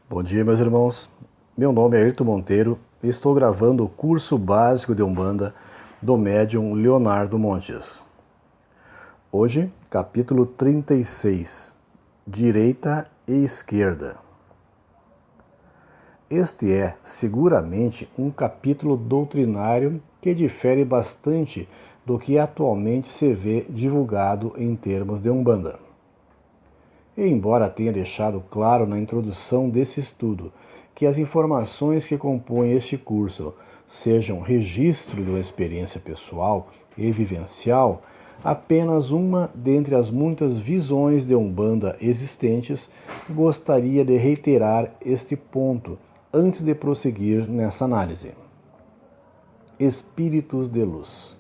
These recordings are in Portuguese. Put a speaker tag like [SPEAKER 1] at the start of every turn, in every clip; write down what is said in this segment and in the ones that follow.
[SPEAKER 1] Bom dia, meus irmãos. Meu nome é Ayrton Monteiro e estou gravando o curso básico de Umbanda do médium Leonardo Montes. Hoje, capítulo 36, Direita e Esquerda. Este é, seguramente, um capítulo doutrinário que difere bastante do que atualmente se vê divulgado em termos de Umbanda. E embora tenha deixado claro na introdução desse estudo que as informações que compõem este curso sejam registro de uma experiência pessoal e vivencial, apenas uma dentre as muitas visões de Umbanda existentes, gostaria de reiterar este ponto antes de prosseguir nessa análise. Espíritos de luz.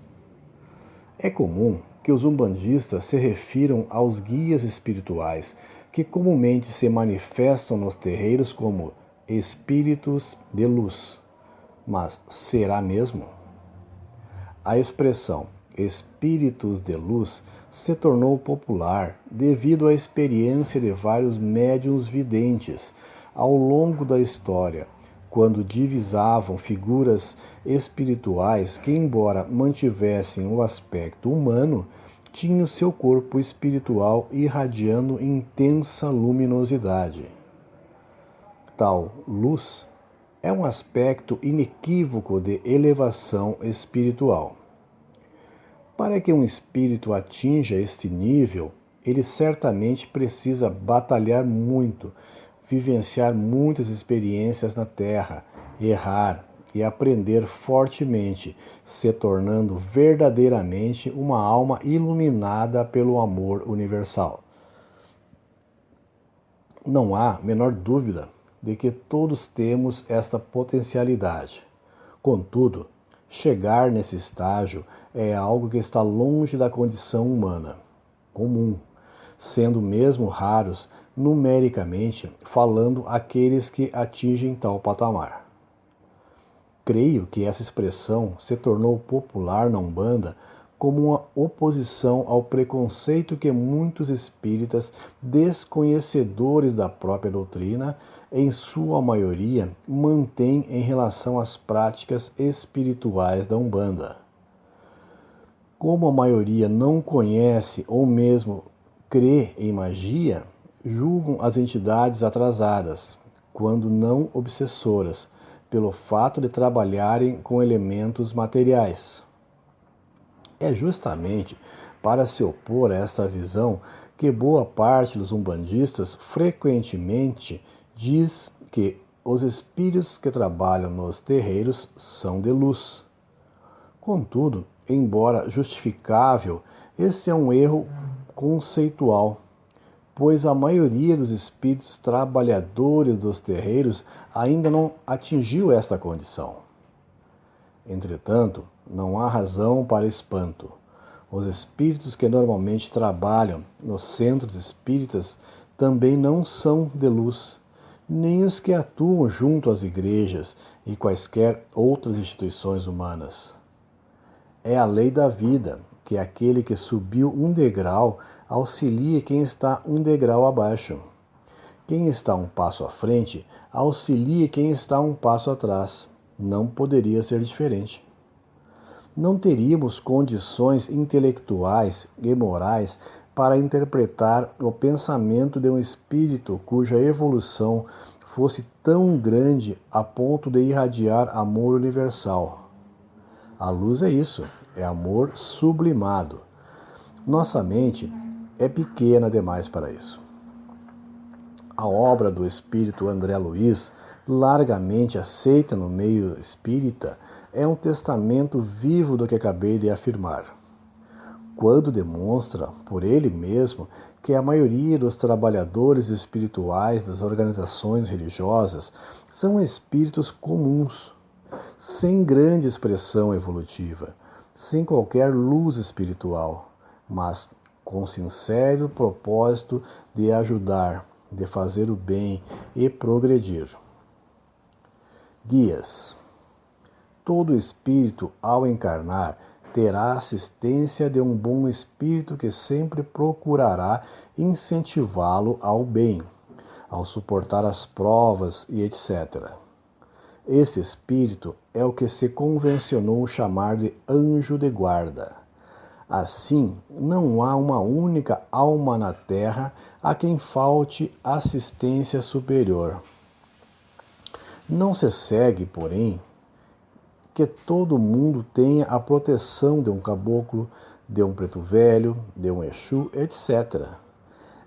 [SPEAKER 1] É comum que os umbandistas se refiram aos guias espirituais que comumente se manifestam nos terreiros como espíritos de luz. Mas será mesmo? A expressão espíritos de luz se tornou popular devido à experiência de vários médiuns videntes ao longo da história, quando divisavam figuras espirituais que, embora mantivessem o aspecto humano, tinham seu corpo espiritual irradiando intensa luminosidade. Tal luz é um aspecto inequívoco de elevação espiritual. Para que um espírito atinja este nível, ele certamente precisa batalhar muito, vivenciar muitas experiências na Terra, errar e aprender fortemente, se tornando verdadeiramente uma alma iluminada pelo amor universal. Não há menor dúvida de que todos temos esta potencialidade. Contudo, chegar nesse estágio é algo que está longe da condição humana comum, sendo mesmo raros, numericamente falando, aqueles que atingem tal patamar. Creio que essa expressão se tornou popular na Umbanda como uma oposição ao preconceito que muitos espíritas, desconhecedores da própria doutrina, em sua maioria, mantêm em relação às práticas espirituais da Umbanda. Como a maioria não conhece ou mesmo crê em magia, julgam as entidades atrasadas, quando não obsessoras, pelo fato de trabalharem com elementos materiais. É justamente para se opor a esta visão que boa parte dos umbandistas frequentemente diz que os espíritos que trabalham nos terreiros são de luz. Contudo, embora justificável, esse é um erro conceitual, pois a maioria dos espíritos trabalhadores dos terreiros ainda não atingiu esta condição. Entretanto, não há razão para espanto. Os espíritos que normalmente trabalham nos centros espíritas também não são de luz, nem os que atuam junto às igrejas e quaisquer outras instituições humanas. É a lei da vida que aquele que subiu um degrau auxilia quem está um degrau abaixo. Quem está um passo à frente auxilia quem está um passo atrás. Não poderia ser diferente. Não teríamos condições intelectuais e morais para interpretar o pensamento de um espírito cuja evolução fosse tão grande a ponto de irradiar amor universal. A luz é isso, é amor sublimado. Nossa mente é pequena demais para isso. A obra do espírito André Luiz, largamente aceita no meio espírita, é um testamento vivo do que acabei de afirmar, quando demonstra, por ele mesmo, que a maioria dos trabalhadores espirituais das organizações religiosas são espíritos comuns, sem grande expressão evolutiva, sem qualquer luz espiritual, mas com sincero propósito de ajudar, de fazer o bem e progredir. Guias. Todo espírito, ao encarnar, terá assistência de um bom espírito que sempre procurará incentivá-lo ao bem, ao suportar as provas e etc. Esse espírito é o que se convencionou chamar de anjo de guarda. Assim, não há uma única alma na terra a quem falte assistência superior. Não se segue, porém, que todo mundo tenha a proteção de um caboclo, de um preto velho, de um Exu, etc.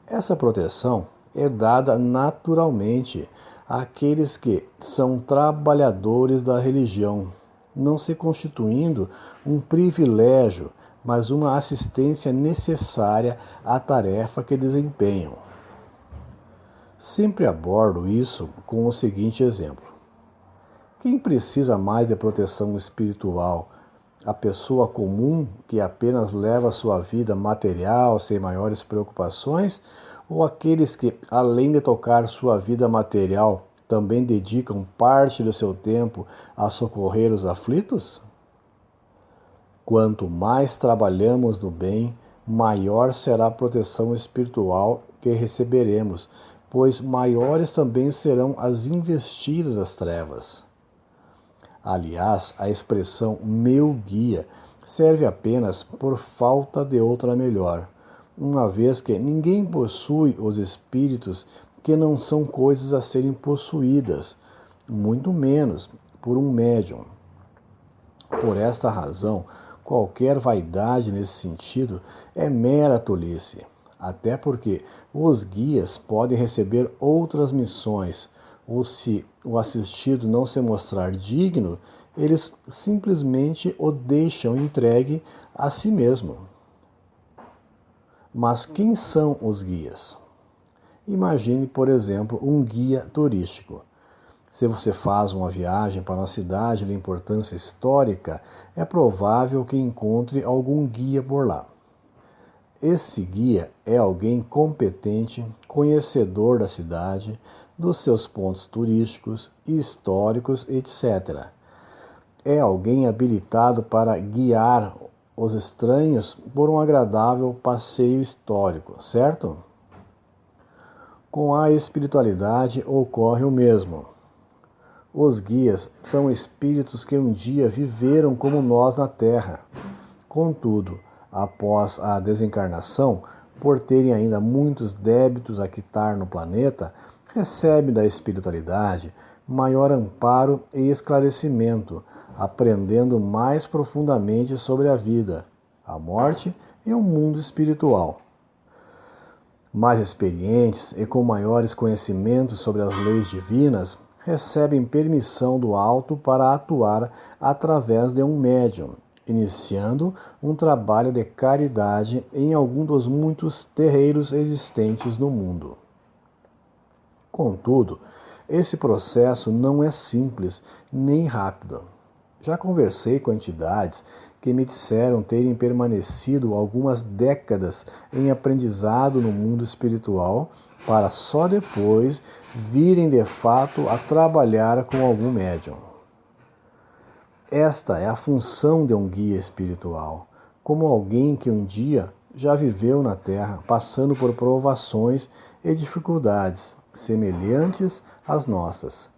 [SPEAKER 1] Essa proteção é dada naturalmente àqueles que são trabalhadores da religião, não se constituindo um privilégio, mas uma assistência necessária à tarefa que desempenham. Sempre abordo isso com o seguinte exemplo. Quem precisa mais de proteção espiritual? A pessoa comum que apenas leva sua vida material sem maiores preocupações? Ou aqueles que, além de tocar sua vida material, também dedicam parte do seu tempo a socorrer os aflitos? Quanto mais trabalhamos no bem, maior será a proteção espiritual que receberemos, pois maiores também serão as investidas das trevas. Aliás, a expressão meu guia serve apenas por falta de outra melhor, uma vez que ninguém possui os espíritos que não são coisas a serem possuídas, muito menos por um médium. Por esta razão, qualquer vaidade nesse sentido é mera tolice, até porque os guias podem receber outras missões, ou se o assistido não se mostrar digno, eles simplesmente o deixam entregue a si mesmo. Mas quem são os guias? Imagine, por exemplo, um guia turístico. Se você faz uma viagem para uma cidade de importância histórica, é provável que encontre algum guia por lá. Esse guia é alguém competente, conhecedor da cidade, dos seus pontos turísticos, históricos, etc. É alguém habilitado para guiar os estranhos por um agradável passeio histórico, certo? Com a espiritualidade ocorre o mesmo. Os guias são espíritos que um dia viveram como nós na Terra. Contudo, após a desencarnação, por terem ainda muitos débitos a quitar no planeta, recebem da espiritualidade maior amparo e esclarecimento, aprendendo mais profundamente sobre a vida, a morte e o mundo espiritual. Mais experientes e com maiores conhecimentos sobre as leis divinas, recebem permissão do alto para atuar através de um médium, iniciando um trabalho de caridade em algum dos muitos terreiros existentes no mundo. Contudo, esse processo não é simples nem rápido. Já conversei com entidades que me disseram terem permanecido algumas décadas em aprendizado no mundo espiritual para só depois virem de fato a trabalhar com algum médium. Esta é a função de um guia espiritual, como alguém que um dia já viveu na Terra, passando por provações e dificuldades semelhantes às nossas.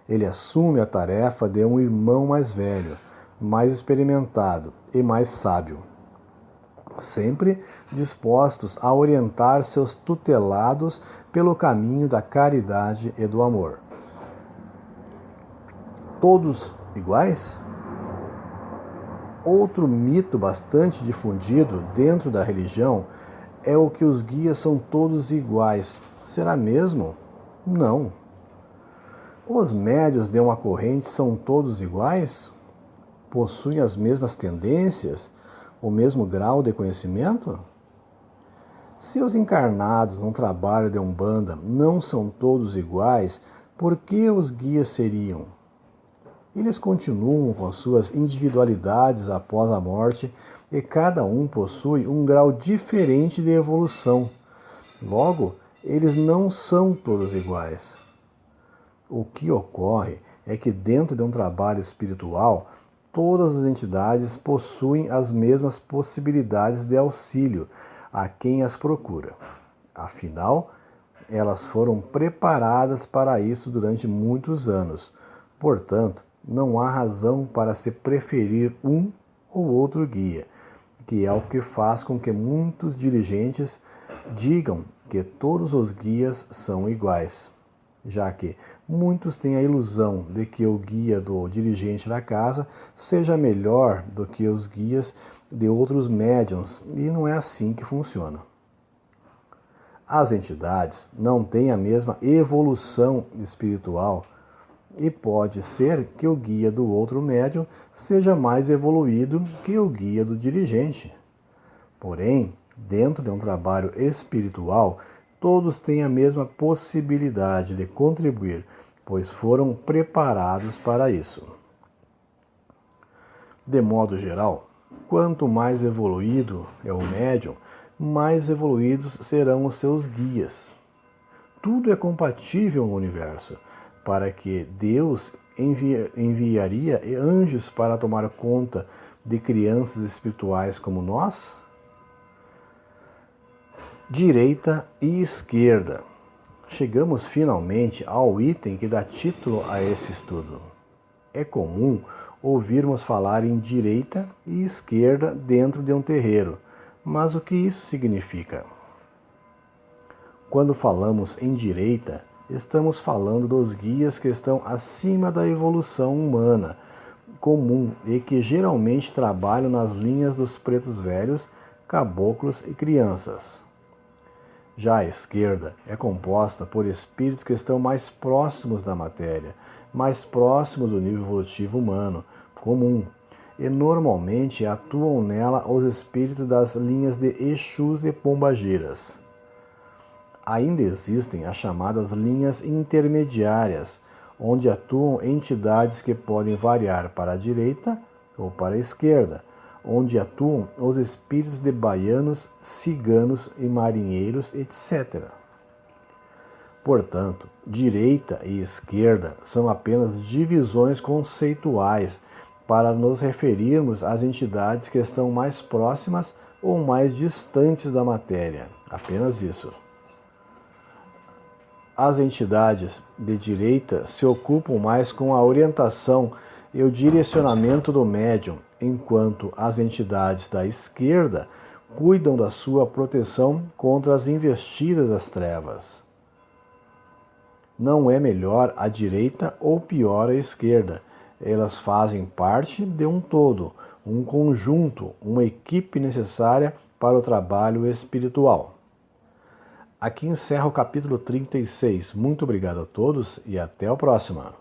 [SPEAKER 1] Ele assume a tarefa de um irmão mais velho, mais experimentado e mais sábio, sempre dispostos a orientar seus tutelados pelo caminho da caridade e do amor. Todos iguais? Outro mito bastante difundido dentro da religião é o que os guias são todos iguais. Será mesmo? Não. Os médiuns de uma corrente são todos iguais? Possuem as mesmas tendências? O mesmo grau de conhecimento? Se os encarnados num trabalho de Umbanda não são todos iguais, por que os guias seriam? Eles continuam com suas individualidades após a morte e cada um possui um grau diferente de evolução. Logo, eles não são todos iguais. O que ocorre é que dentro de um trabalho espiritual, todas as entidades possuem as mesmas possibilidades de auxílio a quem as procura. Afinal, Elas foram preparadas para isso durante muitos anos. Portanto, não há razão para se preferir um ou outro guia, que é o que faz com que muitos dirigentes digam que todos os guias são iguais, já que muitos têm a ilusão de que o guia do dirigente da casa seja melhor do que os guias de outros médiuns, e não é assim que funciona. As entidades não têm a mesma evolução espiritual e pode ser que o guia do outro médium seja mais evoluído que o guia do dirigente. Porém, dentro de um trabalho espiritual, todos têm a mesma possibilidade de contribuir, pois foram preparados para isso. De modo geral, quanto mais evoluído é o médium, mais evoluídos serão os seus guias. Tudo é compatível no universo, para que Deus enviaria anjos para tomar conta de crianças espirituais como nós? Direita e esquerda. Chegamos finalmente ao item que dá título a esse estudo. É comum ouvirmos falar em direita e esquerda dentro de um terreiro, mas o que isso significa? Quando falamos em direita, estamos falando dos guias que estão acima da evolução humana comum e que geralmente trabalham nas linhas dos pretos velhos, caboclos e crianças. Já a esquerda é composta por espíritos que estão mais próximos da matéria, mais próximos do nível evolutivo humano comum, e normalmente atuam nela os espíritos das linhas de Exus e Pombagiras. Ainda existem as chamadas linhas intermediárias, onde atuam entidades que podem variar para a direita ou para a esquerda, onde atuam os espíritos de baianos, ciganos e marinheiros, etc. Portanto, direita e esquerda são apenas divisões conceituais para nos referirmos às entidades que estão mais próximas ou mais distantes da matéria. Apenas isso. As entidades de direita se ocupam mais com a orientação e o direcionamento do médium, enquanto as entidades da esquerda cuidam da sua proteção contra as investidas das trevas. Não é melhor a direita ou pior a esquerda. Elas fazem parte de um todo, um conjunto, uma equipe necessária para o trabalho espiritual. Aqui encerra o capítulo 36. Muito obrigado a todos e até a próxima.